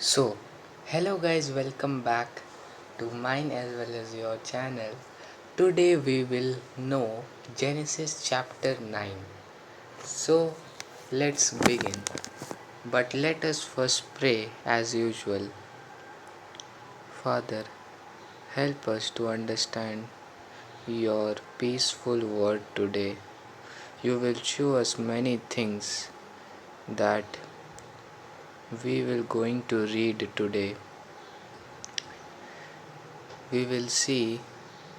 So, hello guys, welcome back to mine as well as your channel. Today we will know Genesis chapter 9. So, let's begin. But let us first pray as usual. Father, help us to understand your peaceful word today. You will show us many things that we will going to read today. We will see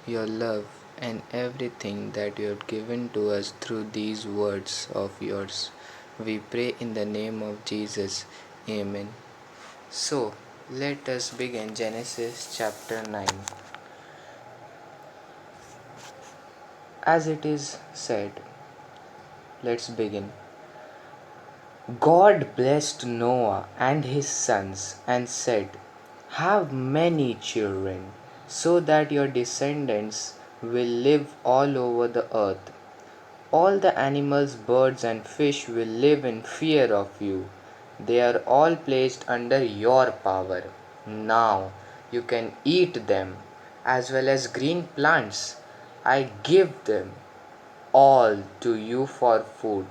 your love and everything that you have given to us through these words of yours. We pray in the name of Jesus. Amen. So, let us begin Genesis chapter 9. As it is said, let's begin. God blessed Noah and his sons and said, have many children, so that your descendants will live all over the earth. All the animals, birds, and fish will live in fear of you. They are all placed under your power. Now you can eat them, as well as green plants. I give them all to you for food.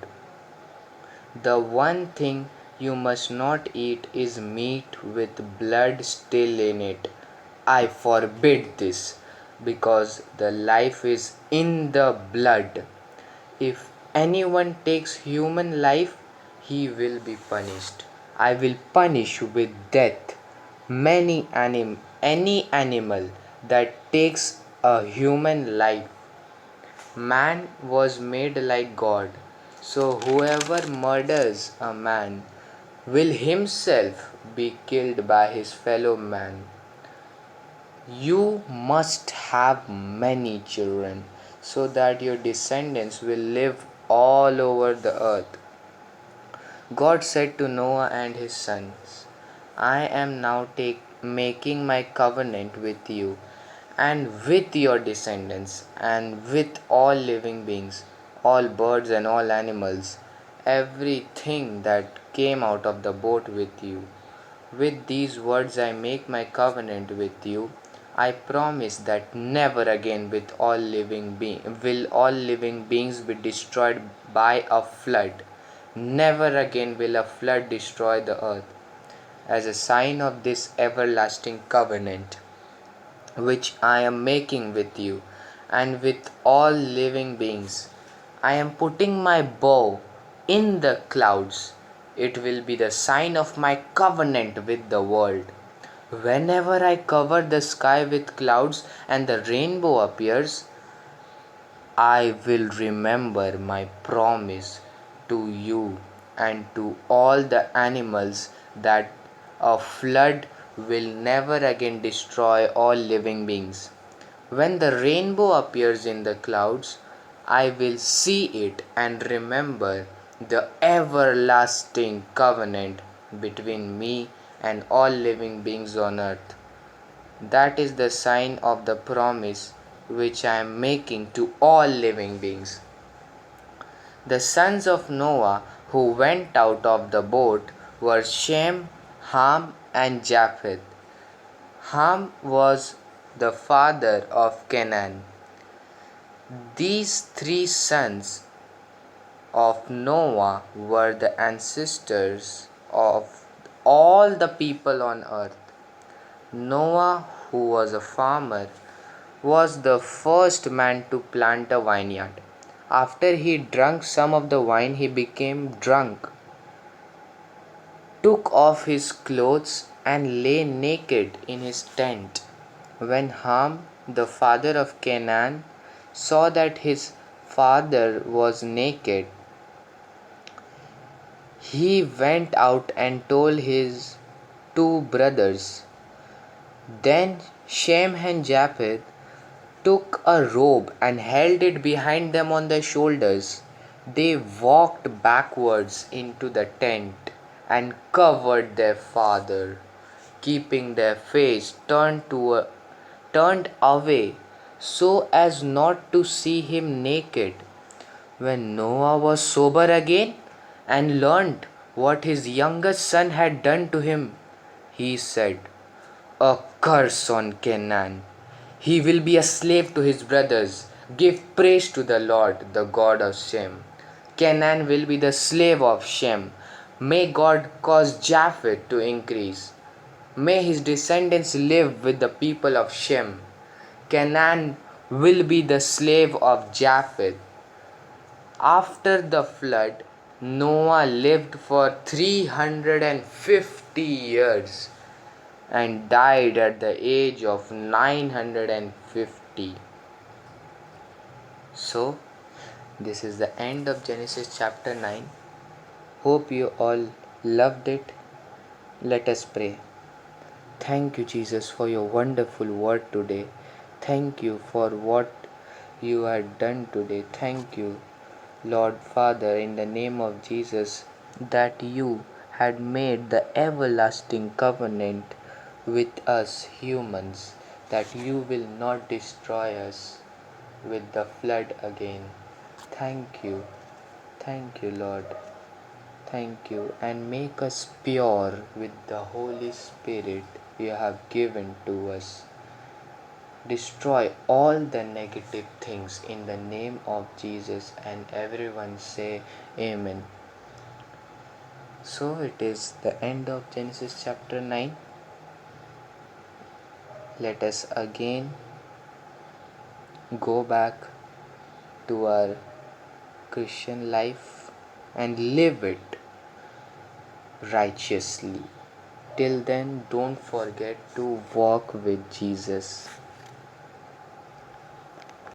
The one thing you must not eat is meat with blood still in it. I forbid this, because the life is in the blood. If anyone takes human life, he will be punished. I will punish with death any animal that takes a human life. Man was made like God, so whoever murders a man will himself be killed by his fellow man. You must have many children, so that your descendants will live all over the earth. God said to Noah and his sons, I am now making my covenant with you and with your descendants and with all living beings, all birds and all animals, everything that came out of the boat with you. With these words I make my covenant with you. I promise that never again will all living beings be destroyed by a flood. Never again will a flood destroy the earth. As a sign of this everlasting covenant, which I am making with you and with all living beings, I am putting my bow in the clouds. It will be the sign of my covenant with the world. Whenever I cover the sky with clouds and the rainbow appears, I will remember my promise to you and to all the animals that a flood will never again destroy all living beings. When the rainbow appears in the clouds, I will see it and remember the everlasting covenant between me and all living beings on earth. That is the sign of the promise which I am making to all living beings. The sons of Noah who went out of the boat were Shem, Ham, and Japheth. Ham was the father of Canaan. These three sons of Noah were the ancestors of all the people on earth. Noah, who was a farmer, was the first man to plant a vineyard. After he drank some of the wine, he became drunk, took off his clothes, and lay naked in his tent. When Ham, the father of Canaan, saw that his father was naked, he went out and told his two brothers. Then Shem and Japheth took a robe and held it behind them on their shoulders. They walked backwards into the tent and covered their father, keeping their face turned away so as not to see him naked. When Noah was sober again and learnt what his youngest son had done to him, He said, "A curse on Canaan. He will be a slave to his brothers. Give praise to the Lord, the God of Shem." Canaan will be the slave of Shem. May God cause Japheth to increase. May his descendants live with the people of Shem. Canaan will be the slave of Japheth. After the flood, Noah lived for 350 years and died at the age of 950. So, this is the end of Genesis chapter 9. Hope you all loved it. Let us pray. Thank you, Jesus, for your wonderful word today. Thank you for what you had done today. Thank you, Lord Father, in the name of Jesus, that you had made the everlasting covenant with us humans, that you will not destroy us with the flood again. Thank you, Lord. Thank you, and make us pure with the Holy Spirit you have given to us. Destroy all the negative things in the name of Jesus, and everyone say Amen. So it is the end of Genesis chapter 9. Let us again go back to our Christian life and live it righteously. Till then, don't forget to walk with Jesus.